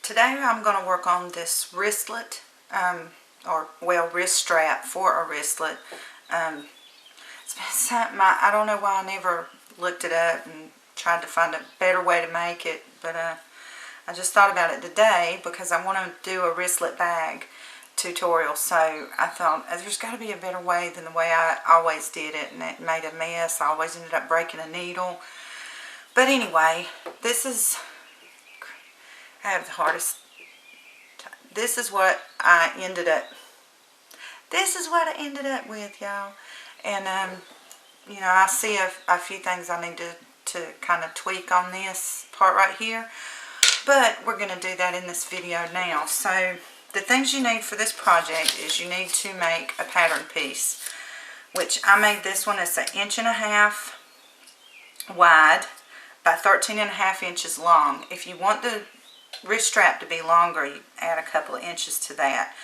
Today I'm going to work on this wristlet, wrist strap for a wristlet. It's been something, I don't know why I never looked it up and tried to find a better way to make it, but I just thought about it today because I want to do a wristlet bag tutorial. So I thought there's got to be a better way than the way I always did it, and it made a mess. I always ended up breaking a needle. But anyway, I have the hardest time. This is what I ended up with, y'all. And you know, I see a few things I need to kind of tweak on this part right here, but we're going to do that in this video now. So the things you need for this project is you need to make a pattern piece, which I made this one. It's 1.5 inches wide by 13.5 inches long. If you want the wrist strap to be longer, you add a couple of inches to that.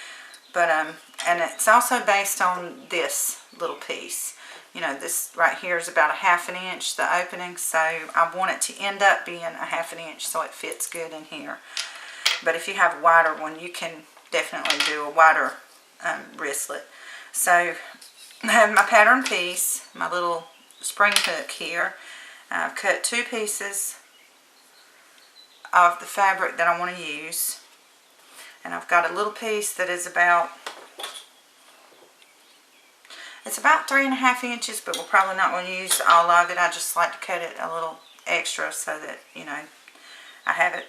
But and it's also based on this little piece. You know, this right here is about 1/2 inch, the opening, so I want it to end up being 1/2 inch so it fits good in here. But if you have a wider one, you can definitely do a wider wristlet. So I have my pattern piece, my little spring hook here. I've cut 2 pieces of the fabric that I want to use, and I've got a little piece that is about 3.5 inches, but we're probably not going to use all of it. I just like to cut it a little extra so that, you know, I have it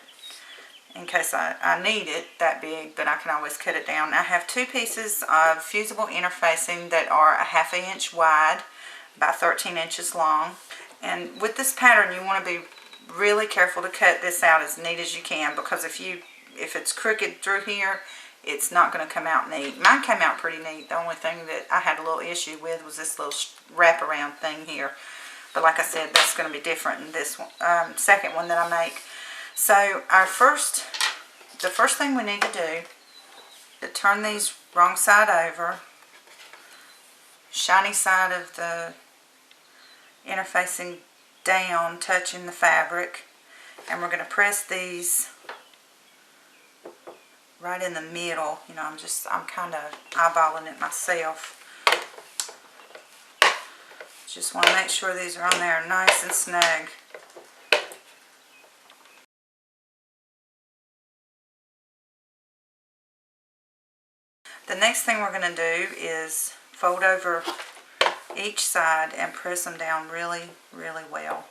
in case I need it that big, but I can always cut it down. I have 2 pieces of fusible interfacing that are 1/2 inch wide by 13 inches long. And with this pattern, you want to be really careful to cut this out as neat as you can, because if it's crooked through here, it's not going to come out neat. Mine came out pretty neat. The only thing that I had a little issue with was this little wraparound thing here. But like I said, that's going to be different in this one, second one that I make. So the first thing we need to do is to turn these wrong side over, shiny side of the interfacing down, touching the fabric, and we're going to press these right in the middle. You know, I'm kind of eyeballing it myself. Just want to make sure these are on there nice and snug. The next thing we're going to do is fold over each side and press them down really, really well.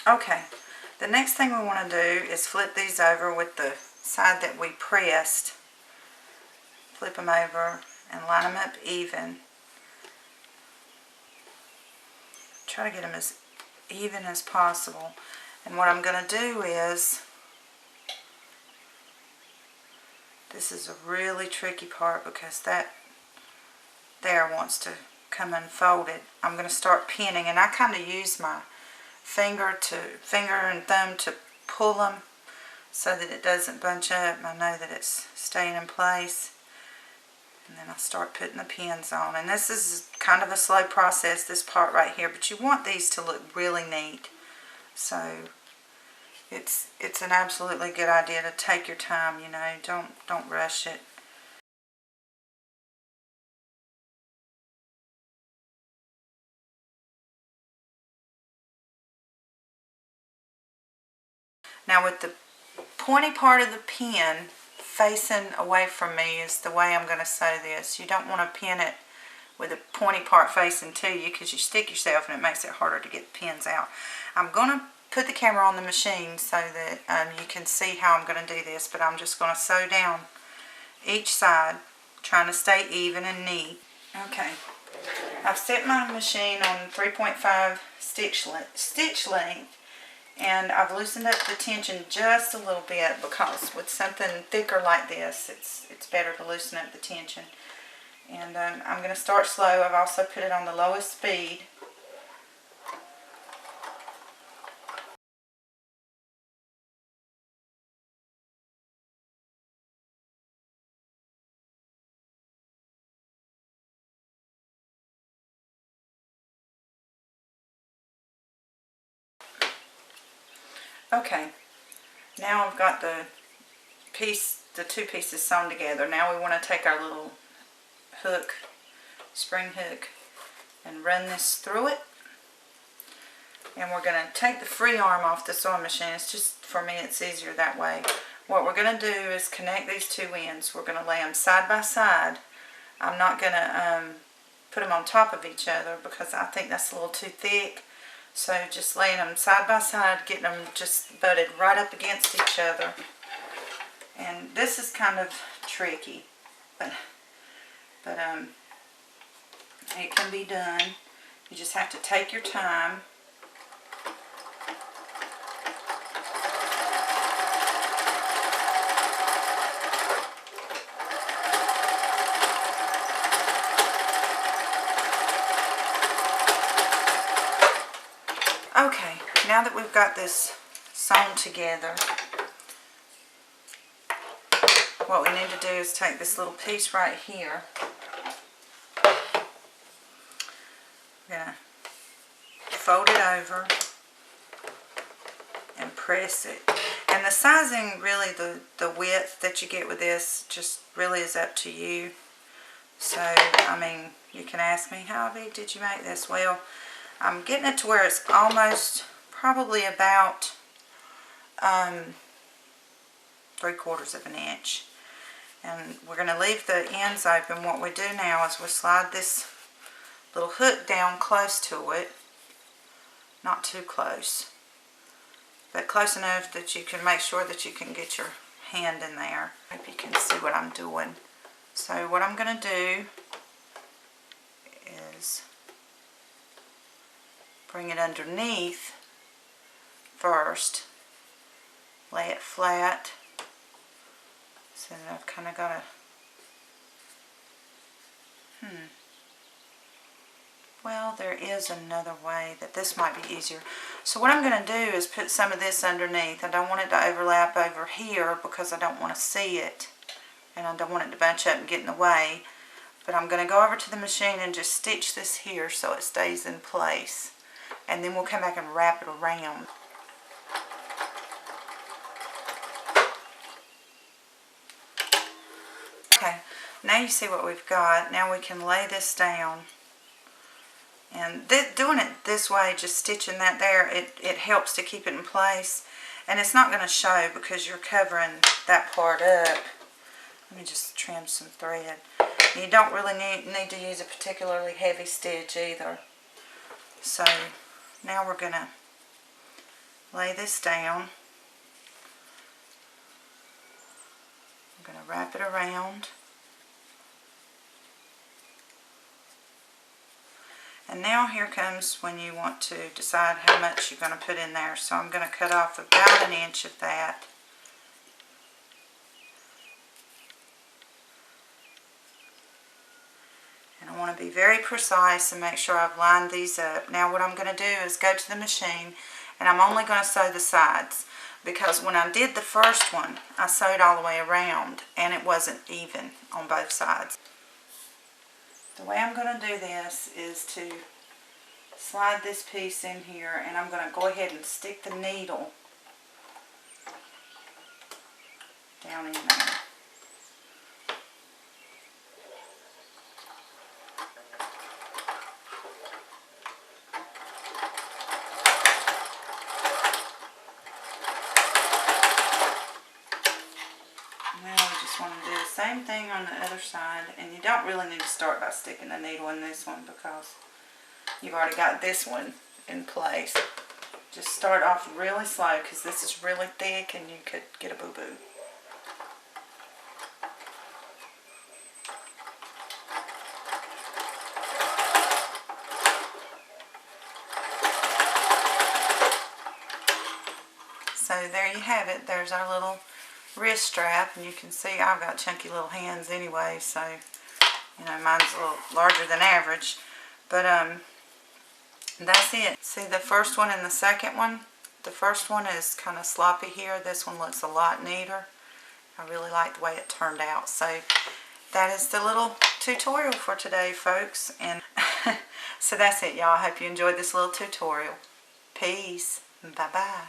Okay, the next thing we want to do is flip these over with the side that we pressed. Flip them over and line them up even. Try to get them as even as possible. And what I'm going to do is, this is a really tricky part because that there wants to come unfolded. I'm going to start pinning, and I kind of use my finger and thumb to pull them so that it doesn't bunch up. I know that it's staying in place. And then I'll start putting the pins on. And this is kind of a slow process, this part right here, but you want these to look really neat. So it's an absolutely good idea to take your time, you know, don't rush it. Now with the pointy part of the pin facing away from me is the way I'm going to sew this. You don't want to pin it with the pointy part facing to you because you stick yourself and it makes it harder to get the pins out. I'm going to put the camera on the machine so that you can see how I'm going to do this, but I'm just going to sew down each side, trying to stay even and neat. Okay, I've set my machine on 3.5 stitch length. And I've loosened up the tension just a little bit because with something thicker like this, it's better to loosen up the tension. And I'm going to start slow. I've also put it on the lowest speed. Okay, now I've got the two pieces sewn together. Now we want to take our little hook, spring hook, and run this through it. And we're going to take the free arm off the sewing machine. It's just, for me, it's easier that way. What we're going to do is connect these two ends. We're going to lay them side by side. I'm not going to put them on top of each other because I think that's a little too thick. So just laying them side by side, getting them just butted right up against each other. And this is kind of tricky, but it can be done. You just have to take your time. Okay, now that we've got this sewn together, what we need to do is take this little piece right here. We're going to fold it over and press it. And the sizing, really, the width that you get with this just really is up to you. So, I mean, you can ask me, how big did you make this? Well, I'm getting it to where it's almost probably about 3/4 of an inch. And we're going to leave the ends open. What we do now is we slide this little hook down close to it. Not too close, but close enough that you can make sure that you can get your hand in there. Hope you can see what I'm doing. So what I'm going to do is bring it underneath first, lay it flat, so that I've kind of got a, well, there is another way that this might be easier. So what I'm going to do is put some of this underneath. I don't want it to overlap over here because I don't want to see it, and I don't want it to bunch up and get in the way. But I'm going to go over to the machine and just stitch this here so it stays in place. And then we'll come back and wrap it around. Okay, now you see what we've got. Now we can lay this down. And doing it this way, just stitching that there, it helps to keep it in place. And it's not going to show because you're covering that part up. Let me just trim some thread. You don't really need to use a particularly heavy stitch either. So now we're going to lay this down. I'm going to wrap it around. And now here comes when you want to decide how much you're going to put in there. So I'm going to cut off about 1 inch of that. And I want to be very precise and make sure I've lined these up. Now what I'm going to do is go to the machine, and I'm only going to sew the sides. Because when I did the first one, I sewed all the way around, and it wasn't even on both sides. The way I'm going to do this is to slide this piece in here, and I'm going to go ahead and stick the needle down in there. Want to do the same thing on the other side, and you don't really need to start by sticking the needle in this one because you've already got this one in place. Just start off really slow because this is really thick and you could get a boo-boo. So there you have it. There's our little wrist strap, and you can see I've got chunky little hands anyway, so you know mine's a little larger than average, but that's it. See the first one and the second one? The first one is kind of sloppy here. This one looks a lot neater. I really like the way it turned out. So that is the little tutorial for today, folks, and so that's it, y'all. I hope you enjoyed this little tutorial. Peace. Bye bye.